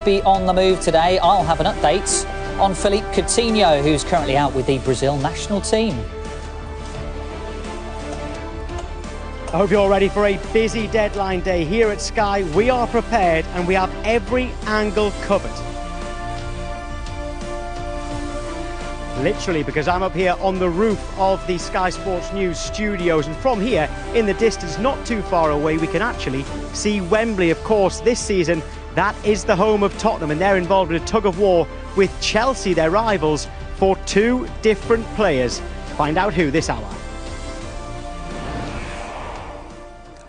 Be on the move today. I'll have an update on Philippe Coutinho, who's currently out with the Brazil national team. I hope you're ready for a busy deadline day. Here at Sky, we are prepared and we have every angle covered. Literally, because I'm up here on the roof of the Sky Sports News studios, and from here, in the distance, not too far away, we can actually see Wembley. Of course, this season, that is the home of Tottenham, and they're involved in a tug-of-war with Chelsea, their rivals, for two different players. Find out who this hour.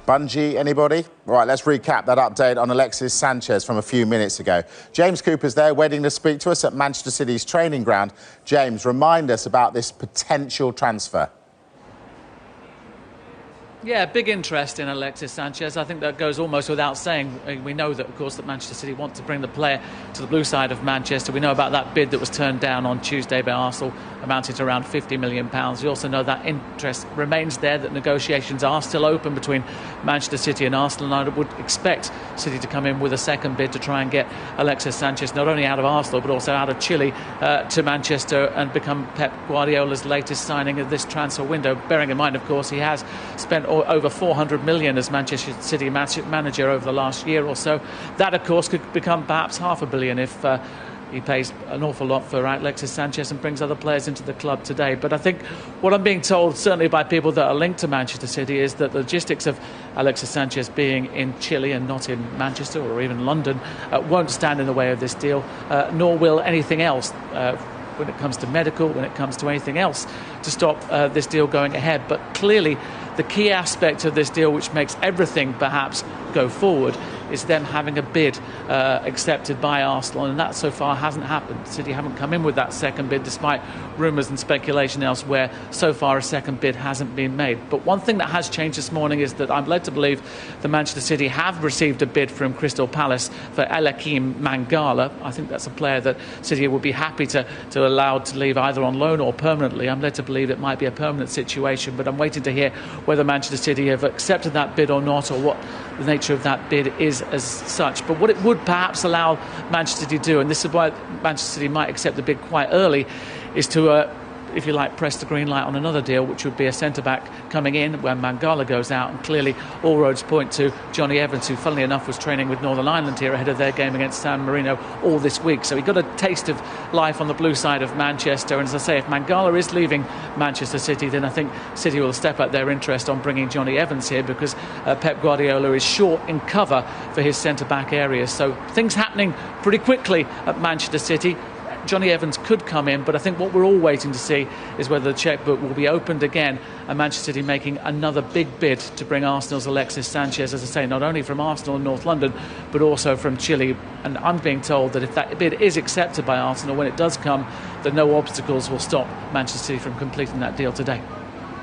Bungie, anybody? Right, let's recap that update on Alexis Sanchez from a few minutes ago. James Cooper's there, waiting to speak to us at Manchester City's training ground. James, remind us about this potential transfer. Yeah, big interest in Alexis Sanchez. I think that goes almost without saying. We know that, of course, that Manchester City want to bring the player to the blue side of Manchester. We know about that bid that was turned down on Tuesday by Arsenal, amounting to around £50 million. We also know that interest remains there, that negotiations are still open between Manchester City and Arsenal, and I would expect City to come in with a second bid to try and get Alexis Sanchez not only out of Arsenal but also out of Chile to Manchester and become Pep Guardiola's latest signing of this transfer window. Bearing in mind, of course, he has spent over 400 million as Manchester City manager over the last year or so. That, of course, could become perhaps £500 million if he pays an awful lot for Alexis Sanchez and brings other players into the club today. But I think what I'm being told, certainly by people that are linked to Manchester City, is that the logistics of Alexis Sanchez being in Chile and not in Manchester or even London won't stand in the way of this deal, nor will anything else when it comes to medical, when it comes to anything else, to stop this deal going ahead. But clearly, the key aspect of this deal, which makes everything perhaps go forward, is them having a bid accepted by Arsenal, and that so far hasn't happened. City haven't come in with that second bid, despite rumours and speculation elsewhere. So far, a second bid hasn't been made. But one thing that has changed this morning is that I'm led to believe that Manchester City have received a bid from Crystal Palace for Eliaquim Mangala. I think that's a player that City would be happy to allow to leave either on loan or permanently. I'm led to believe it might be a permanent situation, but I'm waiting to hear whether Manchester City have accepted that bid or not, or what the nature of that bid is as such. But what it would perhaps allow Manchester City to do, and this is why Manchester City might accept the bid quite early, is to if you like, press the green light on another deal, which would be a centre-back coming in when Mangala goes out. And clearly all roads point to Johnny Evans, who funnily enough was training with Northern Ireland here ahead of their game against San Marino all this week. So he got a taste of life on the blue side of Manchester. And as I say, if Mangala is leaving Manchester City, then I think City will step up their interest on bringing Johnny Evans here, because Pep Guardiola is short in cover for his centre-back areas. So things happening pretty quickly at Manchester City. Johnny Evans could come in, but I think what we're all waiting to see is whether the chequebook will be opened again and Manchester City making another big bid to bring Arsenal's Alexis Sanchez, as I say, not only from Arsenal and North London, but also from Chile. And I'm being told that if that bid is accepted by Arsenal, when it does come, that no obstacles will stop Manchester City from completing that deal today.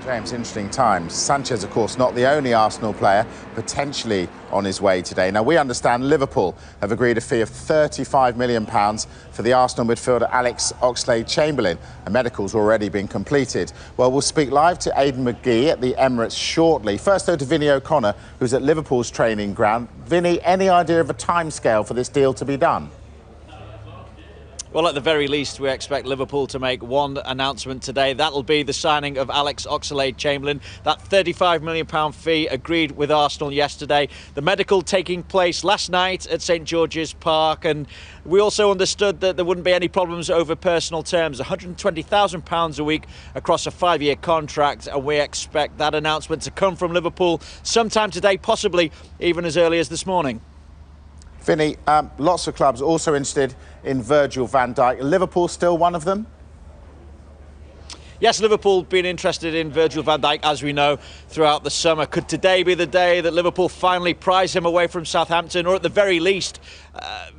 James, interesting times. Sanchez, of course, not the only Arsenal player potentially on his way today. Now, we understand Liverpool have agreed a fee of £35 million for the Arsenal midfielder Alex Oxlade-Chamberlain. A medical's already been completed. Well, we'll speak live to Aidan McGee at the Emirates shortly. First, though, to Vinny O'Connor, who's at Liverpool's training ground. Vinny, any idea of a timescale for this deal to be done? Well, at the very least, we expect Liverpool to make one announcement today. That'll be the signing of Alex Oxlade-Chamberlain. That £35 million fee agreed with Arsenal yesterday. The medical taking place last night at St George's Park. And we also understood that there wouldn't be any problems over personal terms. £120,000 a week across a 5-year contract. And we expect that announcement to come from Liverpool sometime today, possibly even as early as this morning. Vinny, lots of clubs also interested in Virgil van Dijk. Liverpool still one of them? Yes, Liverpool been interested in Virgil van Dijk, as we know, throughout the summer. Could today be the day that Liverpool finally prize him away from Southampton, or at the very least,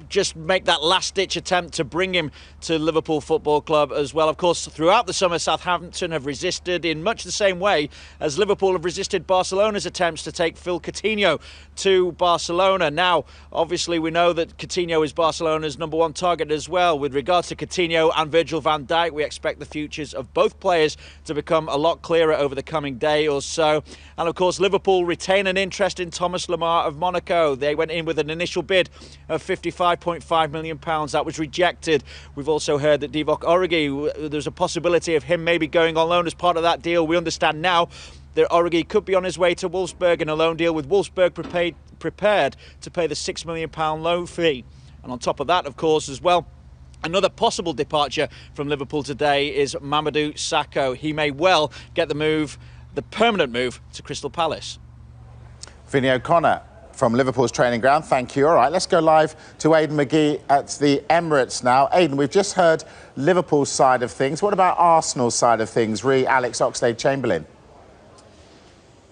just make that last-ditch attempt to bring him to Liverpool Football Club as well? Of course, throughout the summer, Southampton have resisted in much the same way as Liverpool have resisted Barcelona's attempts to take Phil Coutinho to Barcelona. Now, obviously, we know that Coutinho is Barcelona's #1 target as well. With regards to Coutinho and Virgil van Dijk, we expect the futures of both players players to become a lot clearer over the coming day or so. And of course, Liverpool retain an interest in Thomas Lemar of Monaco. They went in with an initial bid of £55.5 million. That was rejected. We've also heard that Divock Origi, there's a possibility of him maybe going on loan as part of that deal. We understand now that Origi could be on his way to Wolfsburg in a loan deal, with Wolfsburg prepared to pay the £6 million loan fee. And on top of that, of course, as well, another possible departure from Liverpool today is Mamadou Sakho. He may well get the permanent move to Crystal Palace. Vinny O'Connor from Liverpool's training ground, thank you. All right, let's go live to Aidan McGee at the Emirates now. Aidan, we've just heard Liverpool's side of things. What about Arsenal's side of things, re Alex Oxlade-Chamberlain?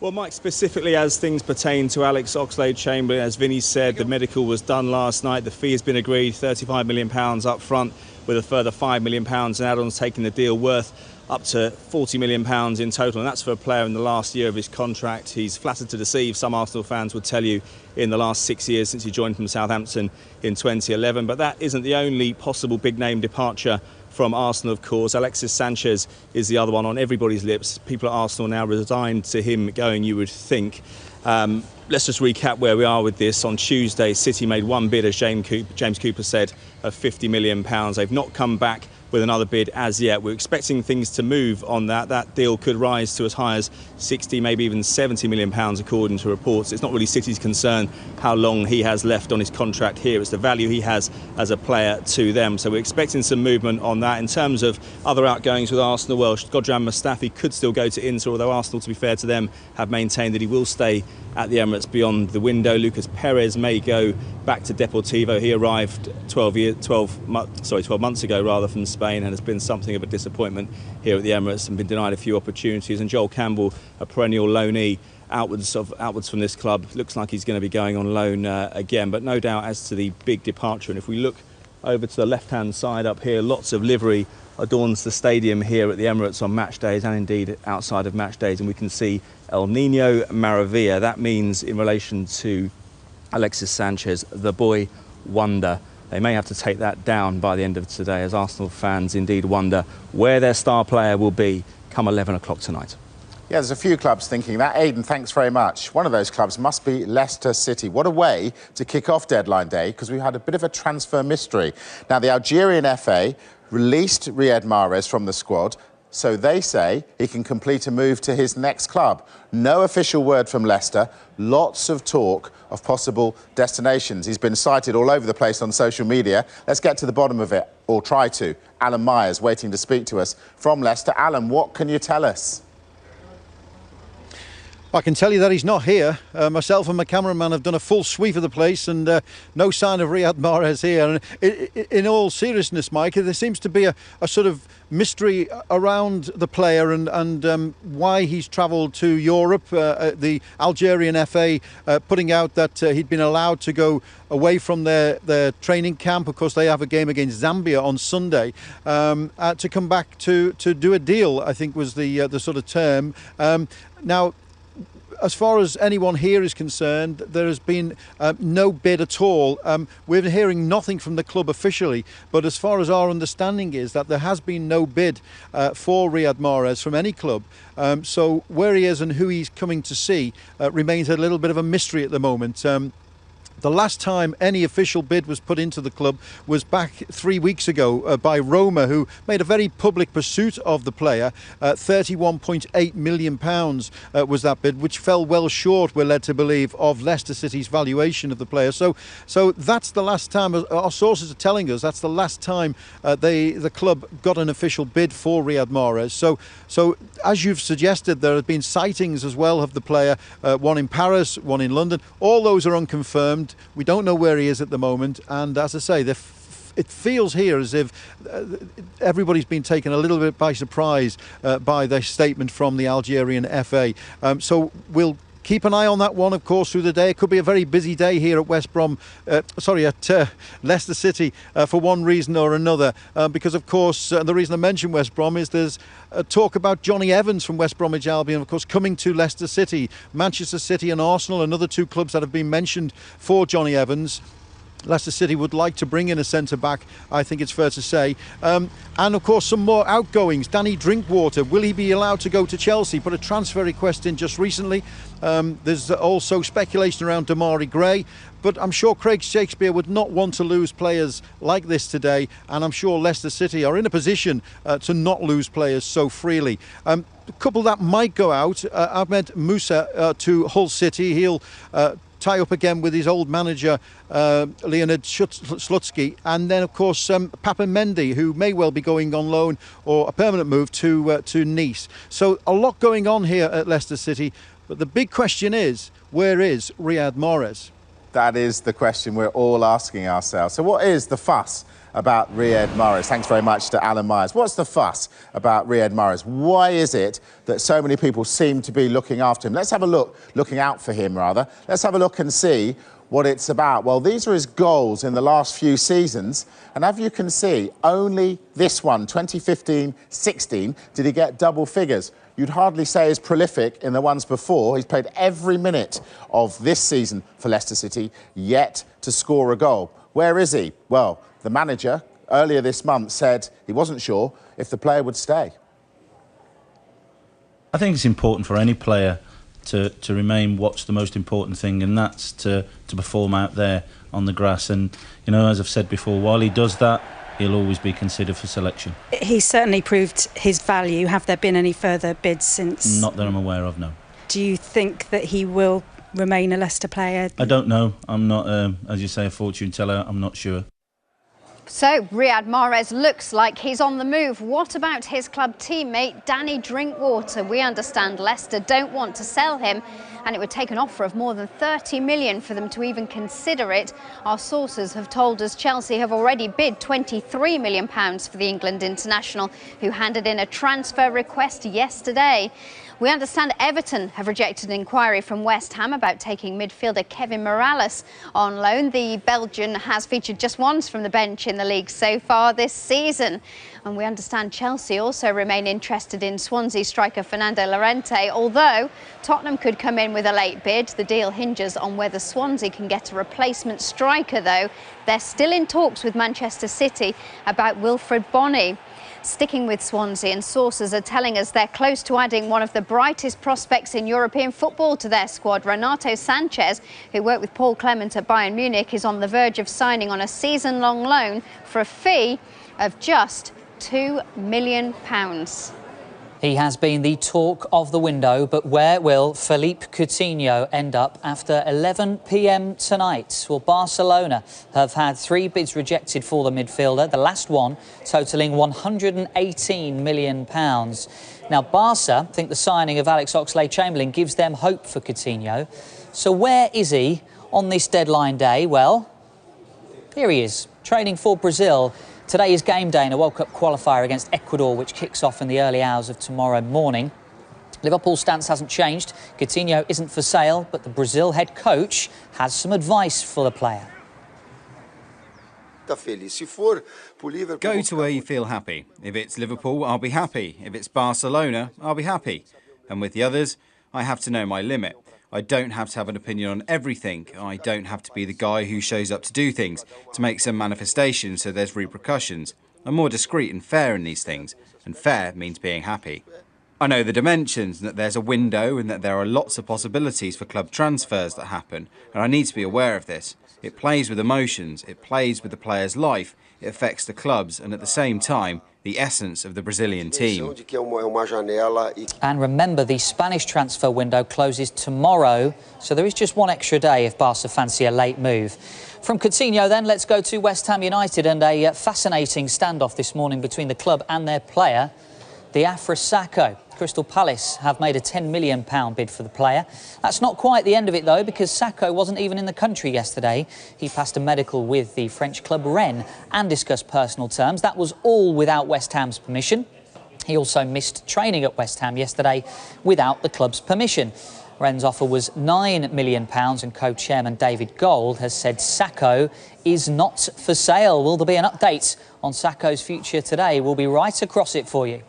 Well, Mike, specifically as things pertain to Alex Oxlade-Chamberlain, as Vinny said, the medical was done last night. The fee has been agreed, £35 million up front, with a further £5 million in add-ons, taking the deal worth up to £40 million in total. And that's for a player in the last year of his contract. He's flattered to deceive, some Arsenal fans would tell you, in the last 6 years since he joined from Southampton in 2011. But that isn't the only possible big-name departure from Arsenal, of course. Alexis Sanchez is the other one on everybody's lips. People at Arsenal now resigned to him going, you would think. Let's just recap where we are with this. On Tuesday, City made one bid, as James Cooper said, of £50 million. They've not come back with another bid as yet. We're expecting things to move on that. That deal could rise to as high as 60, maybe even £70 million, according to reports. It's not really City's concern how long he has left on his contract here. It's the value he has as a player to them. So we're expecting some movement on that. In terms of other outgoings with Arsenal, well, Shkodran Mustafi could still go to Inter, although Arsenal, to be fair to them, have maintained that he will stay at the Emirates beyond the window. Lucas Perez may go back to Deportivo. He arrived 12 months ago rather from Spain, and has been something of a disappointment here at the Emirates and been denied a few opportunities. And Joel Campbell, a perennial loanee outwards from this club, looks like he's going to be going on loan again. But no doubt as to the big departure. And if we look over to the left-hand side up here, lots of livery adorns the stadium here at the Emirates on match days, and indeed outside of match days. And we can see El Niño Maravilla. That means, in relation to Alexis Sanchez, the boy wonder. They may have to take that down by the end of today, as Arsenal fans indeed wonder where their star player will be come 11 o'clock tonight. Yeah, there's a few clubs thinking that. Aidan, thanks very much. One of those clubs must be Leicester City. What a way to kick off deadline day, because we had a bit of a transfer mystery. Now, the Algerian FA released Riyad Mahrez from the squad, so they say he can complete a move to his next club. No official word from Leicester, lots of talk of possible destinations. He's been cited all over the place on social media. Let's get to the bottom of it, or try to. Alan Myers waiting to speak to us from Leicester. Alan, what can you tell us? I can tell you that he's not here. Myself and my cameraman have done a full sweep of the place, and no sign of Riyad Mahrez here. And in all seriousness, Mike, there seems to be a sort of mystery around the player and why he's travelled to Europe. The Algerian FA putting out that he'd been allowed to go away from their training camp. Of course, they have a game against Zambia on Sunday, to come back to do a deal, I think was the sort of term. Now, as far as anyone here is concerned, there has been no bid at all. We're hearing nothing from the club officially, but as far as our understanding is that there has been no bid for Riyad Mahrez from any club. So where he is and who he's coming to see remains a little bit of a mystery at the moment. The last time any official bid was put into the club was back 3 weeks ago by Roma, who made a very public pursuit of the player. £31.8 million was that bid, which fell well short, we're led to believe, of Leicester City's valuation of the player. So that's the last time, our sources are telling us, that's the last time the club got an official bid for Riyad Mahrez. So as you've suggested, there have been sightings as well of the player, one in Paris, one in London. All those are unconfirmed. We don't know where he is at the moment, and as I say, it feels here as if everybody's been taken a little bit by surprise by the statement from the Algerian FA. So we'll keep an eye on that one, of course, through the day. It could be a very busy day here at Leicester City for one reason or another. Because, of course, the reason I mention West Brom is there's talk about Johnny Evans from West Bromwich Albion, of course, coming to Leicester City. Manchester City and Arsenal, another two clubs that have been mentioned for Johnny Evans. Leicester City would like to bring in a centre-back, I think it's fair to say. And of course some more outgoings. Danny Drinkwater, will he be allowed to go to Chelsea? Put a transfer request in just recently. There's also speculation around Damari Gray, but I'm sure Craig Shakespeare would not want to lose players like this today, and I'm sure Leicester City are in a position to not lose players so freely. A couple that might go out, Ahmed Musa to Hull City. He'll tie up again with his old manager Leonid Slutsky, and then of course Papa Mendy, who may well be going on loan or a permanent move to Nice. So a lot going on here at Leicester City, but the big question is, where is Riyad Mahrez? That is the question we're all asking ourselves. So what is the fuss about Riyad Mahrez? Thanks very much to Alan Myers. What's the fuss about Riyad Mahrez? Why is it that so many people seem to be looking after him? Let's have a look, looking out for him rather. Let's have a look and see what it's about. Well, these are his goals in the last few seasons, and as you can see, only this one, 2015-16, did he get double figures. You'd hardly say he's prolific in the ones before. He's played every minute of this season for Leicester City, yet to score a goal. Where is he? Well, the manager earlier this month said he wasn't sure if the player would stay. I think it's important for any player to remain what's the most important thing, and that's to perform out there on the grass. And, you know, as I've said before, while he does that, he'll always be considered for selection. He's certainly proved his value. Have there been any further bids since? Not that I'm aware of, no. Do you think that he will remain a Leicester player? I don't know. I'm not, as you say, a fortune teller. I'm not sure. So, Riyad Mahrez looks like he's on the move. What about his club teammate, Danny Drinkwater? We understand Leicester don't want to sell him, and it would take an offer of more than 30 million for them to even consider it. Our sources have told us Chelsea have already bid £23 million for the England international, who handed in a transfer request yesterday. We understand Everton have rejected an inquiry from West Ham about taking midfielder Kevin Morales on loan. The Belgian has featured just once from the bench in the league so far this season. And we understand Chelsea also remain interested in Swansea striker Fernando Llorente, although Tottenham could come in with a late bid. The deal hinges on whether Swansea can get a replacement striker, though. They're still in talks with Manchester City about Wilfred Bony. Sticking with Swansea, and sources are telling us they're close to adding one of the brightest prospects in European football to their squad. Renato Sanchez, who worked with Paul Clement at Bayern Munich, is on the verge of signing on a season-long loan for a fee of just £2 million. He has been the talk of the window, but where will Philippe Coutinho end up after 11 p.m. tonight? Well, Barcelona have had 3 bids rejected for the midfielder, the last one totalling £118 million. Now, Barca think the signing of Alex Oxlade-Chamberlain gives them hope for Coutinho. So where is he on this deadline day? Well, here he is, training for Brazil. Today is game day in a World Cup qualifier against Ecuador, which kicks off in the early hours of tomorrow morning. Liverpool's stance hasn't changed. Coutinho isn't for sale, but the Brazil head coach has some advice for the player. Go to where you feel happy. If it's Liverpool, I'll be happy. If it's Barcelona, I'll be happy. And with the others, I have to know my limit. I don't have to have an opinion on everything. I don't have to be the guy who shows up to do things, to make some manifestation so there's repercussions. I'm more discreet and fair in these things, and fair means being happy. I know the dimensions, and that there's a window, and that there are lots of possibilities for club transfers that happen, and I need to be aware of this. It plays with emotions, it plays with the player's life, it affects the clubs, and at the same time, the essence of the Brazilian team. And remember, the Spanish transfer window closes tomorrow, so there is just one extra day if Barca fancy a late move. From Coutinho then, let's go to West Ham United, and a fascinating standoff this morning between the club and their player, Diafra Sakho. Crystal Palace have made a £10 million bid for the player. That's not quite the end of it, though, because Sakho wasn't even in the country yesterday. He passed a medical with the French club Rennes and discussed personal terms. That was all without West Ham's permission. He also missed training at West Ham yesterday without the club's permission. Rennes' offer was £9 million, and co-chairman David Gold has said Sakho is not for sale. Will there be an update on Sakho's future today? We'll be right across it for you.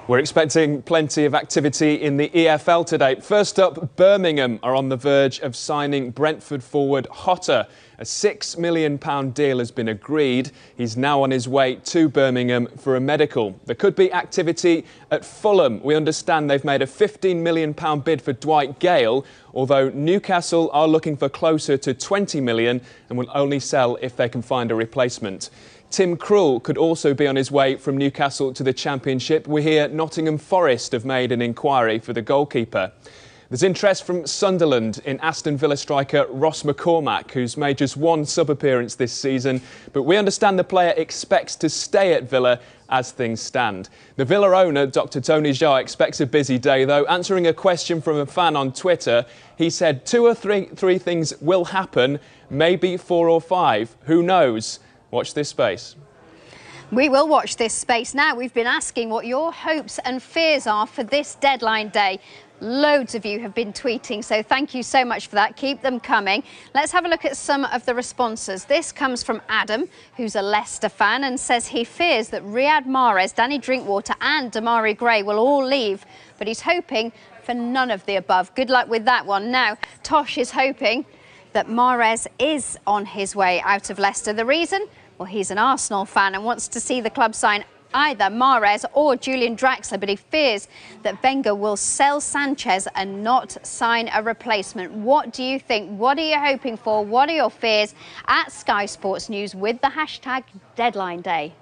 We're expecting plenty of activity in the EFL today. First up, Birmingham are on the verge of signing Brentford forward Hotter. A £6 million deal has been agreed. He's now on his way to Birmingham for a medical. There could be activity at Fulham. We understand they've made a £15 million bid for Dwight Gale, although Newcastle are looking for closer to £20 million and will only sell if they can find a replacement. Tim Krul could also be on his way from Newcastle to the Championship. We hear Nottingham Forest have made an inquiry for the goalkeeper. There's interest from Sunderland in Aston Villa striker Ross McCormack, who's made just one sub-appearance this season, but we understand the player expects to stay at Villa as things stand. The Villa owner, Dr. Tony Jaa, expects a busy day, though. Answering a question from a fan on Twitter, he said 2 or 3 things will happen, maybe 4 or 5. Who knows? Watch this space. We will watch this space now. We've been asking what your hopes and fears are for this deadline day. Loads of you have been tweeting, so thank you so much for that. Keep them coming. Let's have a look at some of the responses. This comes from Adam, who's a Leicester fan, and says he fears that Riyad Mahrez, Danny Drinkwater and Demarai Gray will all leave, but he's hoping for none of the above. Good luck with that one. Now, Tosh is hoping that Mahrez is on his way out of Leicester. The reason? Well, he's an Arsenal fan and wants to see the club sign either Mahrez or Julian Draxler, but he fears that Wenger will sell Sanchez and not sign a replacement. What do you think? What are you hoping for? What are your fears? At Sky Sports News with the hashtag Deadline Day.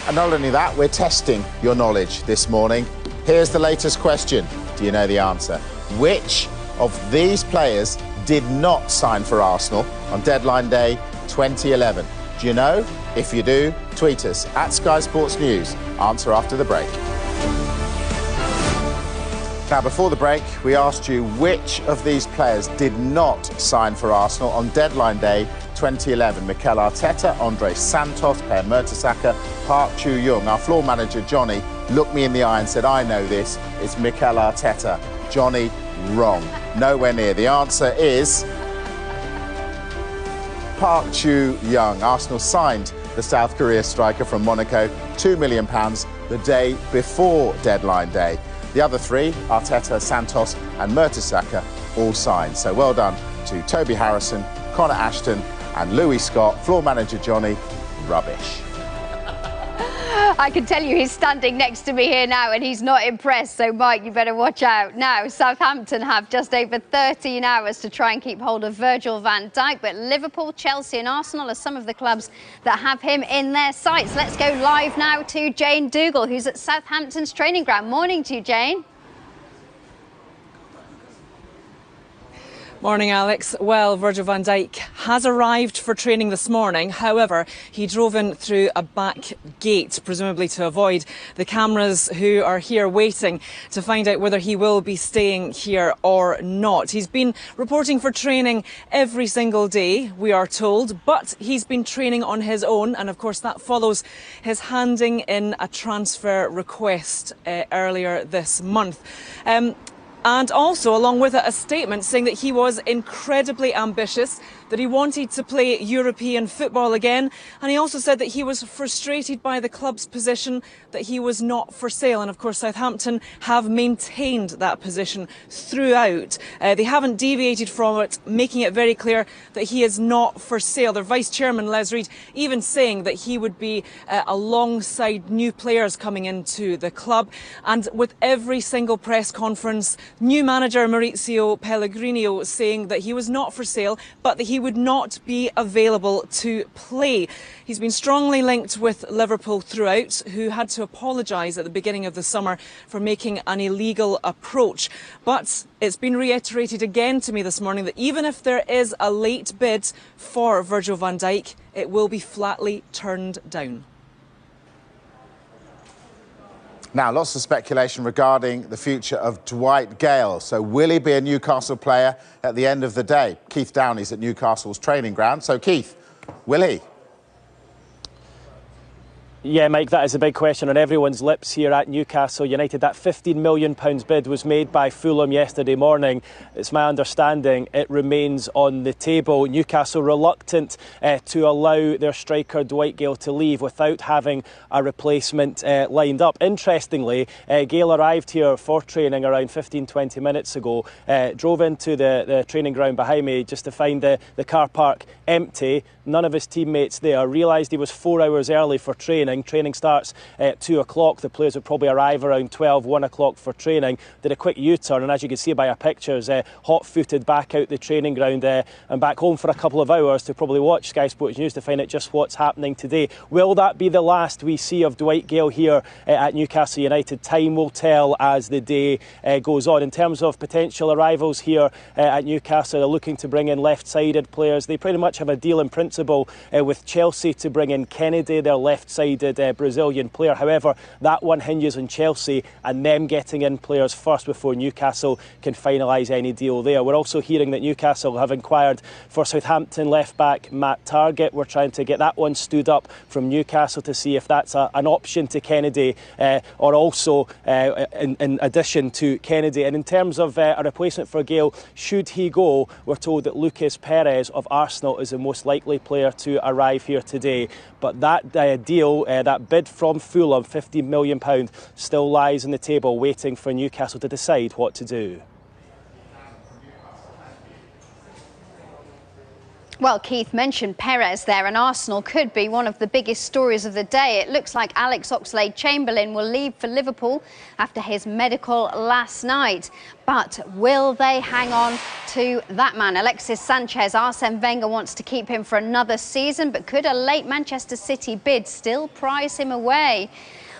And not only that, we're testing your knowledge this morning. Here's the latest question. Do you know the answer? Which of these players did not sign for Arsenal on deadline day 2011? Do you know? If you do, tweet us at Sky Sports News. Answer after the break. Now, before the break, we asked you which of these players did not sign for Arsenal on deadline day 2011. Mikel Arteta, Andre Santos, Per Mertesacker, Park Chu-young. Our floor manager, Johnny, looked me in the eye and said, I know this. It's Mikel Arteta. Johnny, wrong. Nowhere near. The answer is Park Chu-young. Arsenal signed the South Korea striker from Monaco, £2 million the day before deadline day. The other 3, Arteta, Santos and Mertesacker, all signed. So well done to Toby Harrison, Connor Ashton and Louis Scott. Floor manager Johnny, rubbish. I can tell you he's standing next to me here now and he's not impressed, so Mike, you better watch out. Now, Southampton have just over 13 hours to try and keep hold of Virgil van Dijk, but Liverpool, Chelsea and Arsenal are some of the clubs that have him in their sights. Let's go live now to Jane Dougal, who's at Southampton's training ground. Morning to you, Jane. Morning, Alex. Well, Virgil van Dijk has arrived for training this morning. However, he drove in through a back gate, presumably to avoid the cameras who are here waiting to find out whether he will be staying here or not. He's been reporting for training every single day, we are told, but he's been training on his own. And of course, that follows his handing in a transfer request earlier this month. And also, along with it, a statement saying that he was incredibly ambitious, that he wanted to play European football again. And he also said that he was frustrated by the club's position, that he was not for sale. And of course, Southampton have maintained that position throughout. They haven't deviated from it, making it very clear that he is not for sale. Their vice chairman, Les Reed, even saying that he would be alongside new players coming into the club. And with every single press conference, new manager Maurizio Pellegrino saying that he was not for sale, but that he would not be available to play. He's been strongly linked with Liverpool throughout, who had to apologise at the beginning of the summer for making an illegal approach. But it's been reiterated again to me this morning that even if there is a late bid for Virgil van Dijk, it will be flatly turned down. Now, lots of speculation regarding the future of Dwight Gale. So will he be a Newcastle player at the end of the day? Keith Downey's at Newcastle's training ground. So, Keith, will he? Yeah, Mike, that is a big question on everyone's lips here at Newcastle United. That £15 million bid was made by Fulham yesterday morning. It's my understanding it remains on the table. Newcastle reluctant to allow their striker Dwight Gale to leave without having a replacement lined up. Interestingly, Gale arrived here for training around 15-20 minutes ago, drove into the training ground behind me just to find the car park empty. None of his teammates there. Realised he was 4 hours early for training. Training starts at 2 o'clock. The players would probably arrive around 12, 1 o'clock for training. Did a quick U-turn, and as you can see by our pictures, hot-footed back out the training ground and back home for a couple of hours to probably watch Sky Sports News to find out just what's happening today. Will that be the last we see of Dwight Gale here at Newcastle United? Time will tell as the day goes on. In terms of potential arrivals here at Newcastle, they're looking to bring in left-sided players. They pretty much have a deal in principle with Chelsea to bring in Kennedy, their left-sided Brazilian player. However, that one hinges on Chelsea and them getting in players first before Newcastle can finalise any deal there. We're also hearing that Newcastle have inquired for Southampton left-back Matt Targett. We're trying to get that one stood up from Newcastle to see if that's an option to Kennedy or also in addition to Kennedy. And in terms of a replacement for Gale, should he go, we're told that Lucas Perez of Arsenal is the most likely player to arrive here today. But that deal, that bid from Fulham, £15 million, still lies on the table waiting for Newcastle to decide what to do. Well, Keith mentioned Perez there, and Arsenal could be one of the biggest stories of the day. It looks like Alex Oxlade-Chamberlain will leave for Liverpool after his medical last night. But will they hang on to that man? Alexis Sanchez, Arsene Wenger wants to keep him for another season, but could a late Manchester City bid still prize him away?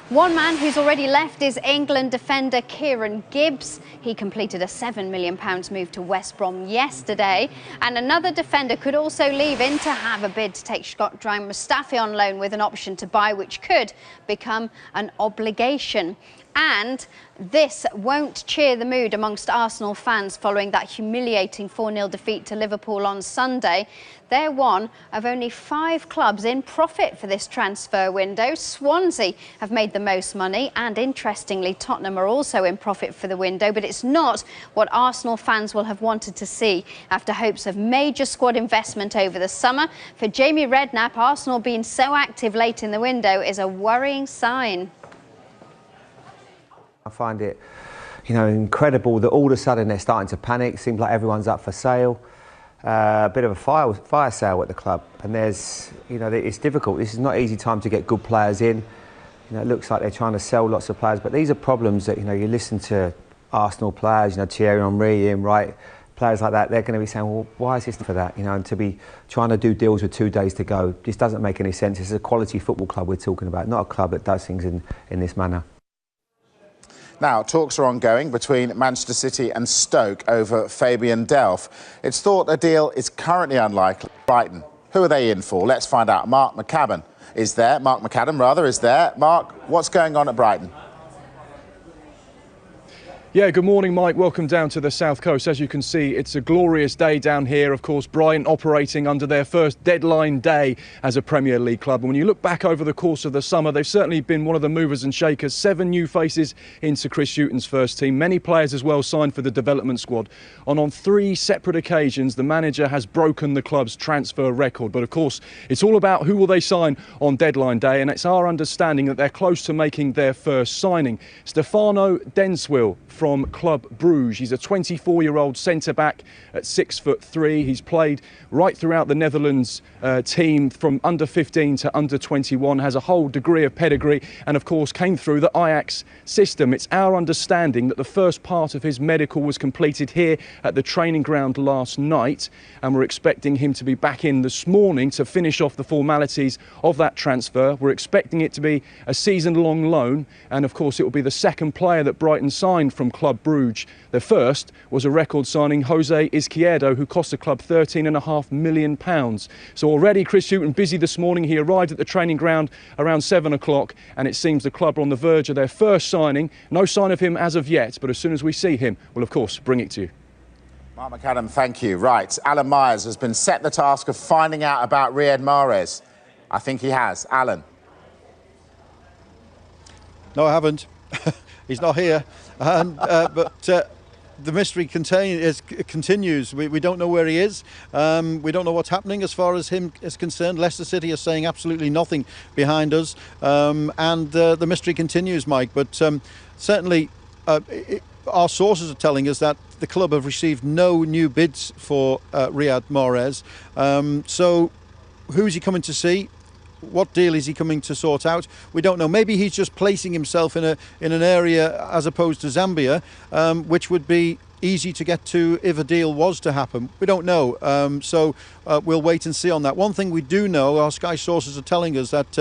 One man who's already left is England defender Kieran Gibbs. He completed a £7 million move to West Brom yesterday. And another defender could also leave in to have a bid to take Shkodran Mustafi on loan with an option to buy, which could become an obligation. And this won't cheer the mood amongst Arsenal fans following that humiliating 4-0 defeat to Liverpool on Sunday. They're one of only 5 clubs in profit for this transfer window. Swansea have made the most money, and interestingly, Tottenham are also in profit for the window, but it's not what Arsenal fans will have wanted to see after hopes of major squad investment over the summer. For Jamie Redknapp, Arsenal being so active late in the window is a worrying sign. I find it, incredible that all of a sudden they're starting to panic. Seems like everyone's up for sale. A bit of a fire sale at the club, and there's, it's difficult. This is not an easy time to get good players in. It looks like they're trying to sell lots of players, but these are problems that you listen to Arsenal players, Thierry Henry, Ian Wright, players like that. They're going to be saying, well, why is this for that? And to be trying to do deals with 2 days to go, this doesn't make any sense. This is a quality football club we're talking about, not a club that does things in this manner. Now, talks are ongoing between Manchester City and Stoke over Fabian Delph. It's thought a deal is currently unlikely. Brighton, who are they in for? Let's find out. Mark McCadam is there. Mark what's going on at Brighton? Yeah, good morning, Mike. Welcome down to the South Coast. As you can see, it's a glorious day down here. Of course, Brighton operating under their first deadline day as a Premier League club. And when you look back over the course of the summer, they've certainly been one of the movers and shakers. 7 new faces into Chris Hughton's first team. Many players as well signed for the development squad. And on 3 separate occasions, the manager has broken the club's transfer record. But of course, it's all about who will they sign on deadline day. And it's our understanding that they're close to making their first signing. Stefano Denswil from Club Bruges. He's a 24-year-old centre-back at 6'3". He's played right throughout the Netherlands team from under 15 to under 21, has a whole degree of pedigree, and of course came through the Ajax system. It's our understanding that the first part of his medical was completed here at the training ground last night, and we're expecting him to be back in this morning to finish off the formalities of that transfer. We're expecting it to be a season-long loan, and of course it will be the second player that Brighton signed from Club Bruges. The first was a record signing, Jose Izquierdo, who cost the club £13.5 million. So already Chris Hughton busy this morning. He arrived at the training ground around 7 o'clock, and it seems the club are on the verge of their first signing. No sign of him as of yet, but as soon as we see him, we'll of course bring it to you. Mark McCadam, thank you. Right, Alan Myers has been set the task of finding out about Riyad Mahrez. I think he has. Alan. No, I haven't. He's not here. And, but the mystery continues. We don't know where he is. We don't know what's happening as far as him is concerned. Leicester City are saying absolutely nothing behind us. And the mystery continues, Mike. But certainly our sources are telling us that the club have received no new bids for Riyad Mahrez. So who's he coming to see? What deal is he coming to sort out? We don't know. Maybe he's just placing himself in an area as opposed to Zambia, which would be easy to get to if a deal was to happen. We don't know. So we'll wait and see on that. One thing we do know, our Sky sources are telling us that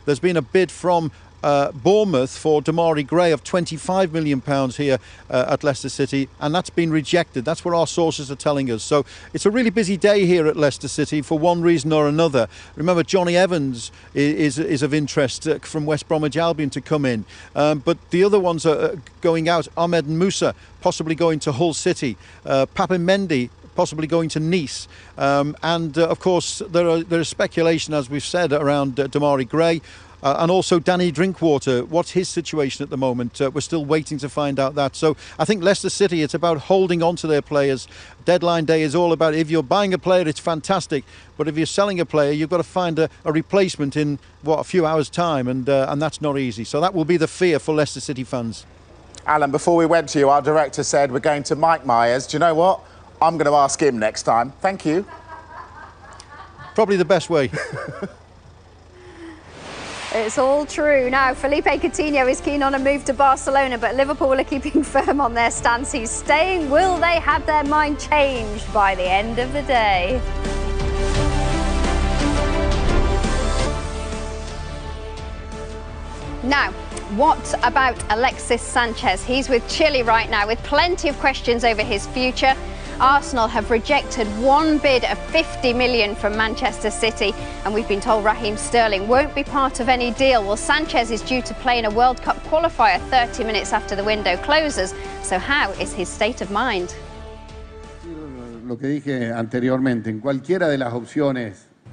there's been a bid from Bournemouth for Demarai Gray of £25 million here at Leicester City, and that's been rejected. That's what our sources are telling us. So it's a really busy day here at Leicester City for one reason or another. Remember, Johnny Evans is of interest from West Bromwich Albion to come in, but the other ones are going out. Ahmed Musa possibly going to Hull City, Papin Mendy possibly going to Nice, and of course there is speculation, as we've said, around Demarai Gray. And also Danny Drinkwater. What's his situation at the moment? We're still waiting to find out that. So I think Leicester City, it's about holding on to their players. Deadline day is all about, if you're buying a player, it's fantastic. But if you're selling a player, you've got to find a replacement in, a few hours' time. And that's not easy. So that will be the fear for Leicester City fans. Alan, before we went to you, our director said we're going to Mike Myers. Do you know what? I'm going to ask him next time. Thank you. Probably the best way. It's all true. Now, Felipe Coutinho is keen on a move to Barcelona, but Liverpool are keeping firm on their stance. He's staying. Will they have their mind changed by the end of the day? Now, what about Alexis Sanchez? He's with Chile right now with plenty of questions over his future. Arsenal have rejected one bid of £50 million from Manchester City, and we've been told Raheem Sterling won't be part of any deal. Well, Sanchez is due to play in a World Cup qualifier 30 minutes after the window closes. So how is his state of mind?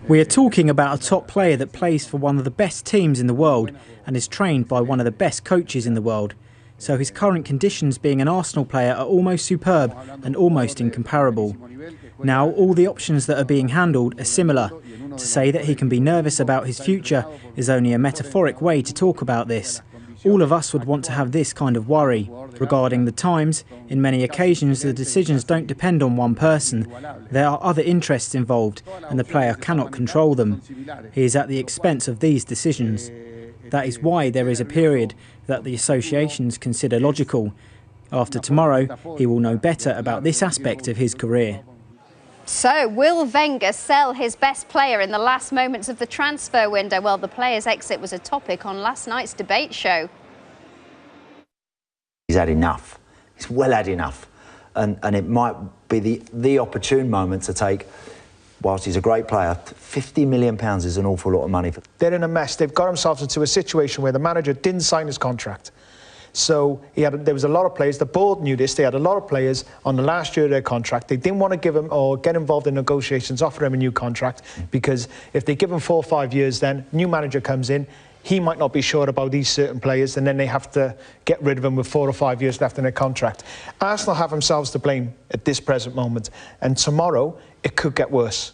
We are talking about a top player that plays for one of the best teams in the world and is trained by one of the best coaches in the world. So his current conditions being an Arsenal player are almost superb and almost incomparable. Now all the options that are being handled are similar. To say that he can be nervous about his future is only a metaphoric way to talk about this. All of us would want to have this kind of worry. Regarding the times, in many occasions the decisions don't depend on one person. There are other interests involved and the player cannot control them. He is at the expense of these decisions. That is why there is a period that the associations consider logical. After tomorrow, he will know better about this aspect of his career. So, will Wenger sell his best player in the last moments of the transfer window? Well, the player's exit was a topic on last night's debate show. He's had enough. He's well had enough. And it might be the opportune moment to take, whilst he's a great player, £50 million is an awful lot of money. They're in a mess. They've got themselves into a situation where the manager didn't sign his contract. So there was a lot of players, the board knew this, they had a lot of players on the last year of their contract. They didn't want to give him or get involved in negotiations, offer him a new contract, because if they give him 4 or 5 years, then new manager comes in, he might not be sure about these certain players, and then they have to get rid of them with 4 or 5 years left in their contract. Arsenal have themselves to blame at this present moment, and tomorrow it could get worse.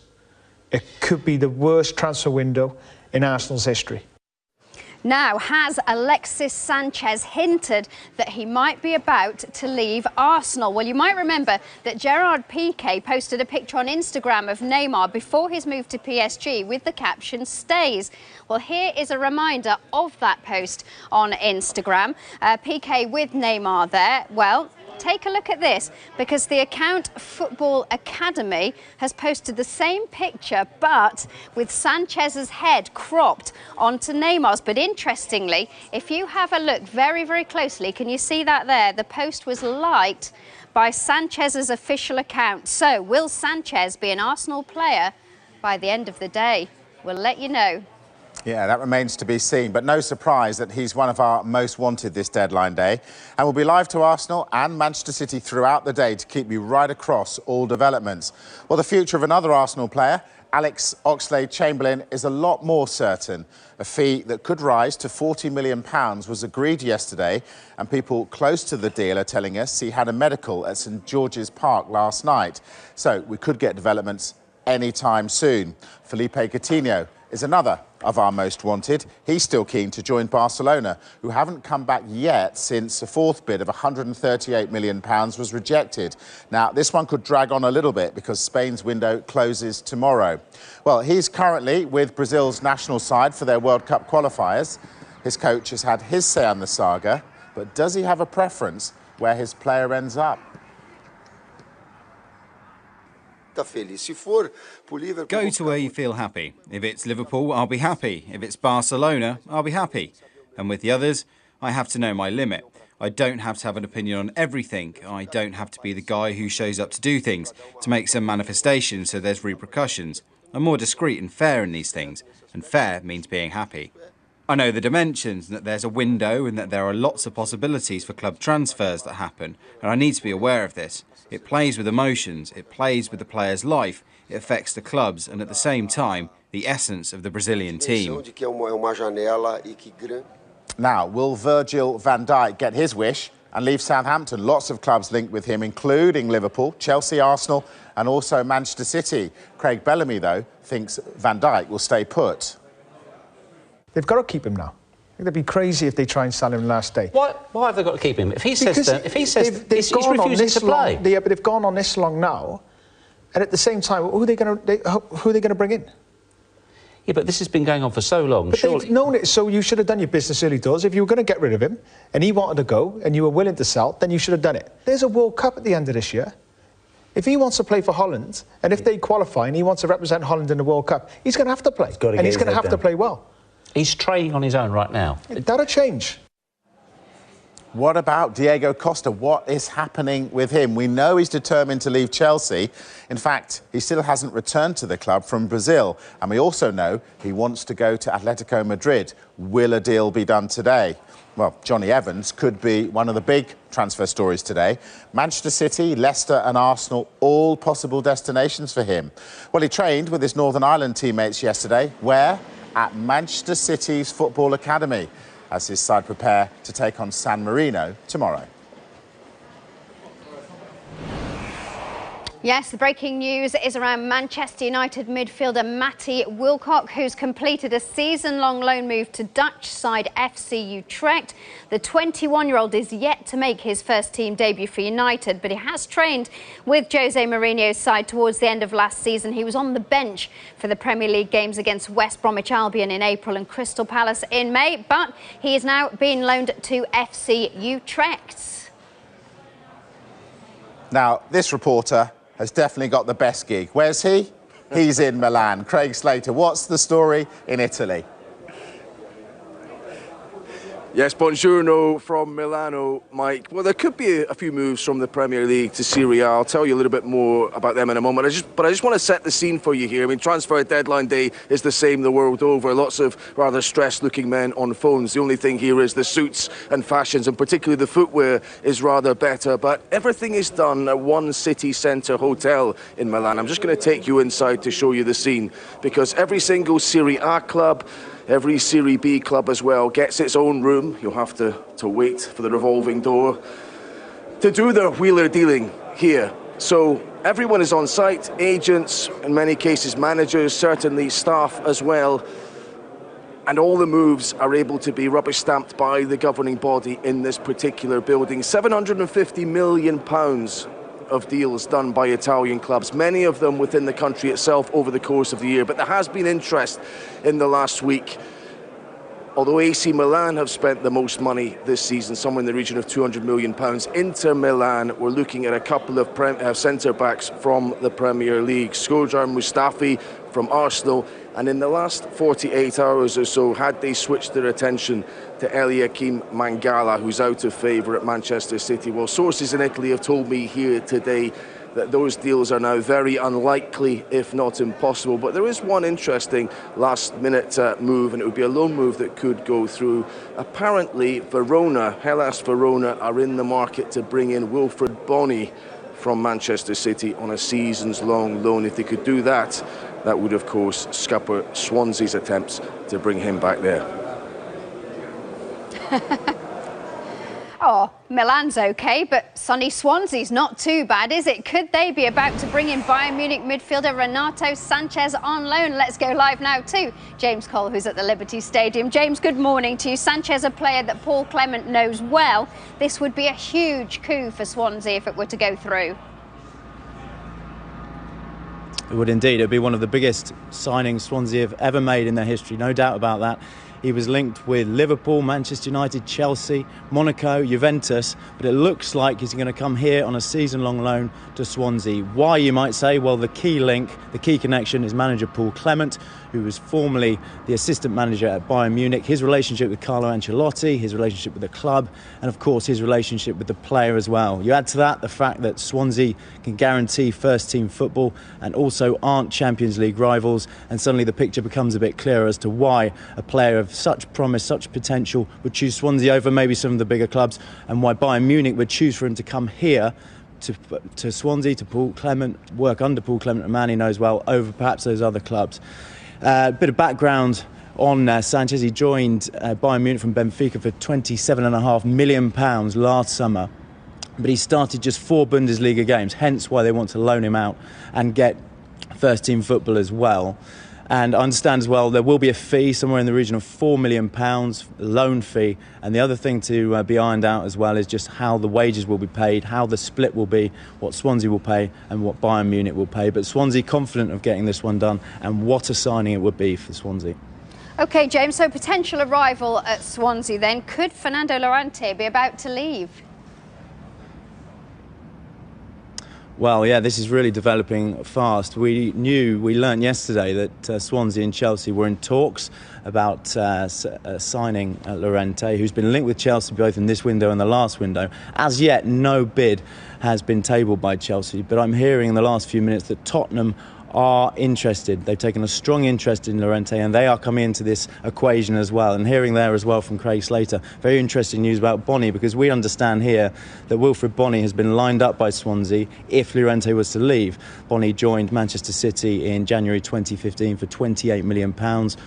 It could be the worst transfer window in Arsenal's history. Now, has Alexis Sanchez hinted that he might be about to leave Arsenal? Well, you might remember that Gerard Piqué posted a picture on Instagram of Neymar before his move to PSG with the caption, "Stays." Well, here is a reminder of that post on Instagram. Piqué with Neymar there. Well, take a look at this, because the account Football Academy has posted the same picture but with Sanchez's head cropped onto Neymar's. But interestingly, if you have a look very, very closely, can you see that there? The post was liked by Sanchez's official account. So will Sanchez be an Arsenal player by the end of the day? We'll let you know. Yeah, that remains to be seen, but no surprise that he's one of our most wanted this deadline day. And we'll be live to Arsenal and Manchester City throughout the day to keep you right across all developments. Well, the future of another Arsenal player, Alex Oxlade-Chamberlain, is a lot more certain. A fee that could rise to £40 million was agreed yesterday, and people close to the deal are telling us he had a medical at St George's Park last night. So we could get developments anytime soon. Felipe Coutinho is another of our most wanted. He's still keen to join Barcelona, who haven't come back yet since a fourth bid of £138 million was rejected. Now, this one could drag on a little bit because Spain's window closes tomorrow. Well, he's currently with Brazil's national side for their World Cup qualifiers. His coach has had his say on the saga, but does he have a preference where his player ends up? Go to where you feel happy. If it's Liverpool, I'll be happy. If it's Barcelona, I'll be happy. And with the others, I have to know my limit. I don't have to have an opinion on everything. I don't have to be the guy who shows up to do things, to make some manifestation so there's repercussions. I'm more discreet and fair in these things, and fair means being happy. I know the dimensions, and that there's a window and that there are lots of possibilities for club transfers that happen, and I need to be aware of this. It plays with emotions, it plays with the player's life, it affects the clubs and at the same time, the essence of the Brazilian team. Now, will Virgil van Dijk get his wish and leave Southampton? Lots of clubs linked with him, including Liverpool, Chelsea, Arsenal and also Manchester City. Craig Bellamy, though, thinks Van Dijk will stay put. They've got to keep him now. They'd be crazy if they try and sell him last day. Why have they got to keep him? If he says he's refusing to play. Yeah, but they've gone on this long now, and at the same time, who are they going to bring in? Yeah, but this has been going on for so long. But they've known it, so you should have done your business early doors. If you were going to get rid of him, and he wanted to go, and you were willing to sell, then you should have done it. There's a World Cup at the end of this year. If he wants to play for Holland, and if they qualify and he wants to represent Holland in the World Cup, he's going to have to play, and he's going to have to play well. He's training on his own right now. That'll change. What about Diego Costa? What is happening with him? We know he's determined to leave Chelsea. In fact, he still hasn't returned to the club from Brazil. And we also know he wants to go to Atletico Madrid. Will a deal be done today? Well, Johnny Evans could be one of the big transfer stories today. Manchester City, Leicester and Arsenal, all possible destinations for him. Well, he trained with his Northern Ireland teammates yesterday. Where? At Manchester City's Football Academy, as his side prepare to take on San Marino tomorrow. Yes, the breaking news is around Manchester United midfielder Matty Wilcock, who's completed a season-long loan move to Dutch side FC Utrecht. The 21-year-old is yet to make his first team debut for United, but he has trained with Jose Mourinho's side towards the end of last season. He was on the bench for the Premier League games against West Bromwich Albion in April and Crystal Palace in May, but he is now being loaned to FC Utrecht. Now, this reporter has definitely got the best gig. Where's he? He's in Milan. Craig Slater, what's the story in Italy? Yes, buongiorno from Milano, Mike. Well, there could be a few moves from the Premier League to Serie A. I'll tell you a little bit more about them in a moment. I just want to set the scene for you here. I mean, transfer deadline day is the same the world over. Lots of rather stressed-looking men on phones. The only thing here is the suits and fashions, and particularly the footwear is rather better. But everything is done at one city centre hotel in Milan. I'm just going to take you inside to show you the scene, because every single Serie A club, every Serie B club as well, gets its own room. You'll have to wait for the revolving door to do their wheeler dealing here. So everyone is on site, agents, in many cases managers, certainly staff as well. And all the moves are able to be rubber stamped by the governing body in this particular building. £750 million of deals done by Italian clubs, many of them within the country itself over the course of the year. But there has been interest in the last week. Although AC Milan have spent the most money this season, somewhere in the region of £200 million, Inter Milan were looking at a couple of centre-backs from the Premier League. Skodjar Mustafi from Arsenal, and in the last 48 hours or so, had they switched their attention to Eliakim Mangala, who's out of favour at Manchester City. Well, sources in Italy have told me here today that those deals are now very unlikely, if not impossible. But there is one interesting last-minute move, and it would be a loan move that could go through. Apparently, Hellas Verona, are in the market to bring in Wilfried Bony from Manchester City on a seasons-long loan. If they could do that, that would, of course, scupper Swansea's attempts to bring him back there. Oh, Milan's okay, but sunny Swansea's not too bad, is it? Could they be about to bring in Bayern Munich midfielder Renato Sanchez on loan? Let's go live now to James Cole, who's at the Liberty Stadium. James, good morning to you. Sanchez, a player that Paul Clement knows well. This would be a huge coup for Swansea if it were to go through. It would indeed. It would be one of the biggest signings Swansea have ever made in their history, no doubt about that. He was linked with Liverpool, Manchester United, Chelsea, Monaco, Juventus, but it looks like he's going to come here on a season-long loan to Swansea. Why, you might say? Well, the key link, the key connection is manager Paul Clement, who was formerly the assistant manager at Bayern Munich. His relationship with Carlo Ancelotti, his relationship with the club, and of course his relationship with the player as well. You add to that the fact that Swansea can guarantee first-team football and also aren't Champions League rivals, and suddenly the picture becomes a bit clearer as to why a player of such promise, such potential would choose Swansea over maybe some of the bigger clubs, and why Bayern Munich would choose for him to come here to Swansea, to Paul Clement, work under Paul Clement, a man he knows well, over perhaps those other clubs. A bit of background on Sanchez. He joined Bayern Munich from Benfica for £27.5 million last summer, but he started just 4 Bundesliga games, hence why they want to loan him out and get first-team football as well. And I understand as well there will be a fee somewhere in the region of £4 million, loan fee. And the other thing to be ironed out as well is just how the wages will be paid, how the split will be, what Swansea will pay and what Bayern Munich will pay. But Swansea confident of getting this one done, and what a signing it would be for Swansea. OK, James, so potential arrival at Swansea then. Could Fernando Llorente be about to leave? Well, yeah, this is really developing fast. We learnt yesterday that Swansea and Chelsea were in talks about signing Llorente, who's been linked with Chelsea both in this window and the last window. As yet, no bid has been tabled by Chelsea, but I'm hearing in the last few minutes that Tottenham are interested. They've taken a strong interest in Llorente, and they are coming into this equation as well. And hearing there as well from Craig Slater, very interesting news about Bony, because we understand here that Wilfried Bony has been lined up by Swansea if Llorente was to leave. Bony joined Manchester City in January 2015 for £28 million.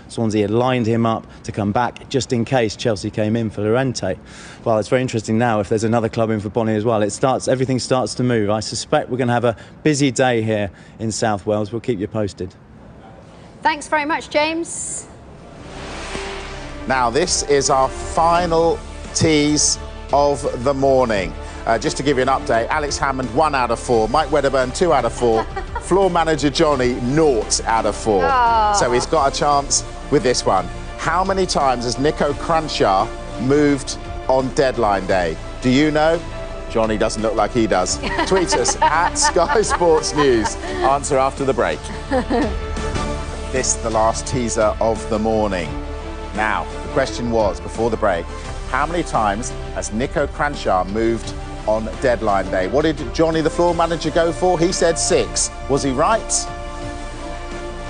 Swansea had lined him up to come back just in case Chelsea came in for Llorente. Well, it's very interesting now if there's another club in for Bony as well. Everything starts to move. I suspect we're going to have a busy day here in South Wales. We'll keep you posted. Thanks very much, James. Now, this is our final tease of the morning. Just to give you an update, Alex Hammond 1 out of 4, Mike Wedderburn 2 out of 4, floor manager Johnny 0 out of 4. Oh. So he's got a chance with this one. How many times has Nico Crenshaw moved on deadline day? Do you know? Johnny doesn't look like he does. Tweet us at Sky Sports News. Answer after the break. This is the last teaser of the morning. Now, the question was, before the break, how many times has Nico Crenshaw moved on deadline day? What did Johnny, the floor manager, go for? He said 6. Was he right?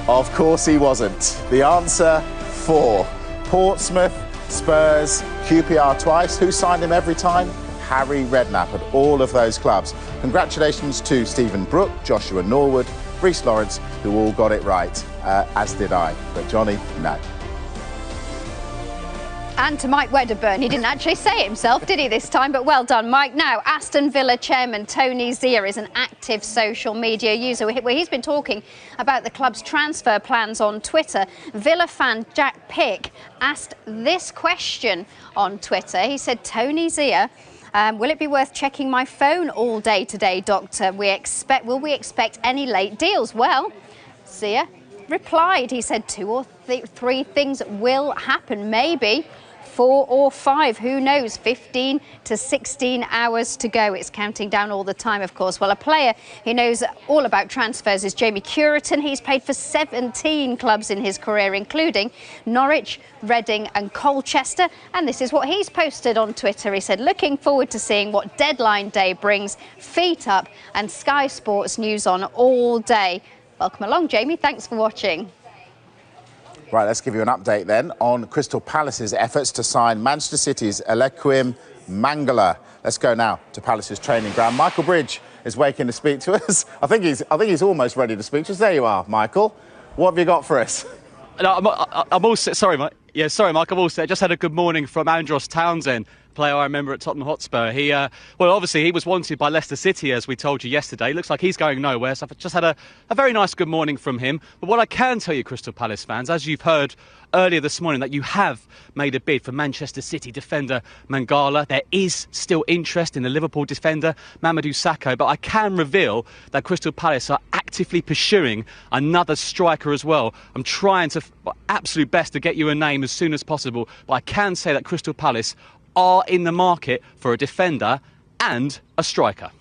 Of course he wasn't. The answer, 4. Portsmouth, Spurs, QPR twice. Who signed him every time? Harry Redknapp at all of those clubs. Congratulations to Stephen Brook, Joshua Norwood, Reece Lawrence, who all got it right, as did I. But Johnny, no. And to Mike Wedderburn, he didn't actually say it himself, did he, this time? But well done, Mike. Now, Aston Villa chairman Tony Zia is an active social media user, where he's been talking about the club's transfer plans on Twitter. Villa fan Jack Pick asked this question on Twitter. He said, Tony Zia, will it be worth checking my phone all day today, Doctor? Will we expect any late deals? Well, Zia replied. He said 2 or 3 things will happen, maybe. 4 or 5. Who knows? 15 to 16 hours to go. It's counting down all the time, of course. Well, a player who knows all about transfers is Jamie Curitan. He's played for 17 clubs in his career, including Norwich, Reading and Colchester. And this is what he's posted on Twitter. He said, looking forward to seeing what deadline day brings. Feet up and Sky Sports news on all day. Welcome along, Jamie. Thanks for watching. Right, let's give you an update then on Crystal Palace's efforts to sign Manchester City's Alequim Mangala. Let's go now to Palace's training ground. Michael Bridge is waiting to speak to us. I think he's almost ready to speak to us. There you are, Michael. What have you got for us? No, I'm all set. Sorry, Mike. Yeah, sorry, Mike. I'm all set. Just had a good morning from Andros Townsend, player I remember at Tottenham Hotspur. Well, obviously he was wanted by Leicester City, as we told you yesterday. Looks like he's going nowhere, so I've just had a very nice good morning from him. But what I can tell you, Crystal Palace fans, as you've heard earlier this morning, that you have made a bid for Manchester City defender Mangala. There is still interest in the Liverpool defender Mamadou Sakho, but I can reveal that Crystal Palace are actively pursuing another striker as well. I'm trying to absolute best to get you a name as soon as possible, but I can say that Crystal Palace are in the market for a defender and a striker.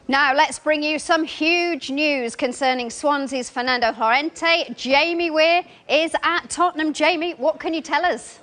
Now let's bring you some huge news concerning Swansea's Fernando Llorente. Jamie Weir is at Tottenham. Jamie, what can you tell us?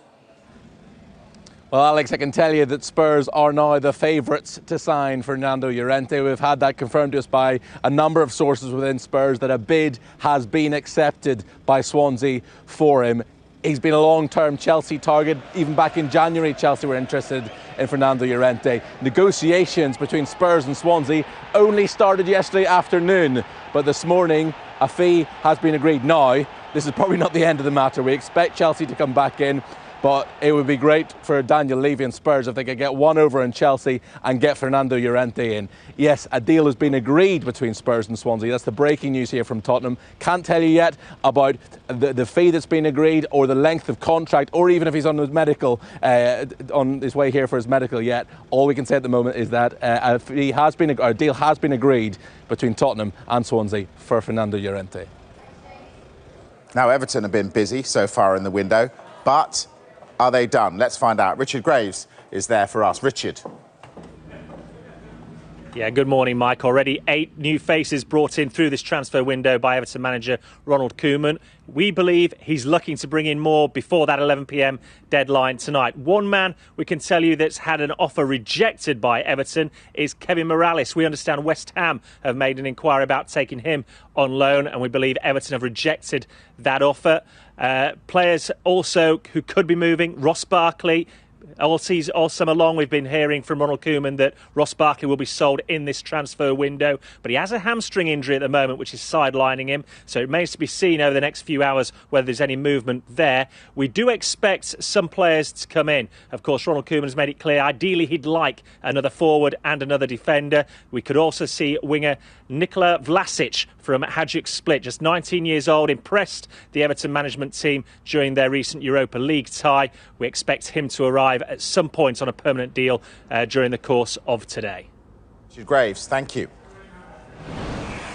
Well, Alex, I can tell you that Spurs are now the favourites to sign Fernando Llorente. We've had that confirmed to us by a number of sources within Spurs that a bid has been accepted by Swansea for him. He's been a long-term Chelsea target. Even back in January, Chelsea were interested in Fernando Llorente. Negotiations between Spurs and Swansea only started yesterday afternoon, but this morning a fee has been agreed. Now, this is probably not the end of the matter. We expect Chelsea to come back in, but it would be great for Daniel Levy and Spurs if they could get one over in Chelsea and get Fernando Llorente in. Yes, a deal has been agreed between Spurs and Swansea. That's the breaking news here from Tottenham. Can't tell you yet about the fee that's been agreed or the length of contract, or even if he's on his medical, on his way here for his medical yet. All we can say at the moment is that a deal has been agreed between Tottenham and Swansea for Fernando Llorente. Now, Everton have been busy so far in the window, but are they done? Let's find out. Richard Graves is there for us. Richard. Yeah, good morning, Mike. Already 8 new faces brought in through this transfer window by Everton manager Ronald Koeman. We believe he's looking to bring in more before that 11 p.m. deadline tonight. One man we can tell you that's had an offer rejected by Everton is Kevin Morales. We understand West Ham have made an inquiry about taking him on loan, and we believe Everton have rejected that offer. Players also who could be moving, Ross Barkley. All summer long we've been hearing from Ronald Koeman that Ross Barkley will be sold in this transfer window, but he has a hamstring injury at the moment which is sidelining him, so it remains to be seen over the next few hours whether there's any movement there. We do expect some players to come in. Of course, Ronald Koeman has made it clear ideally he'd like another forward and another defender. We could also see winger Nikola Vlasic from Hajduk Split, just 19 years old, impressed the Everton management team during their recent Europa League tie. We expect him to arrive at some point on a permanent deal during the course of today. Richard Graves, thank you.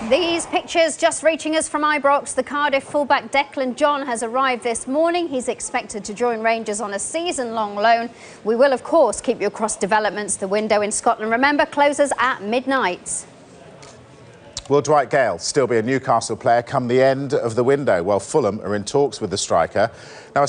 These pictures just reaching us from Ibrox. The Cardiff fullback Declan John has arrived this morning. He's expected to join Rangers on a season-long loan. We will, of course, keep you across developments. The window in Scotland, remember, closes at midnight. Will Dwight Gale still be a Newcastle player come the end of the window? Well, Fulham are in talks with the striker. Now,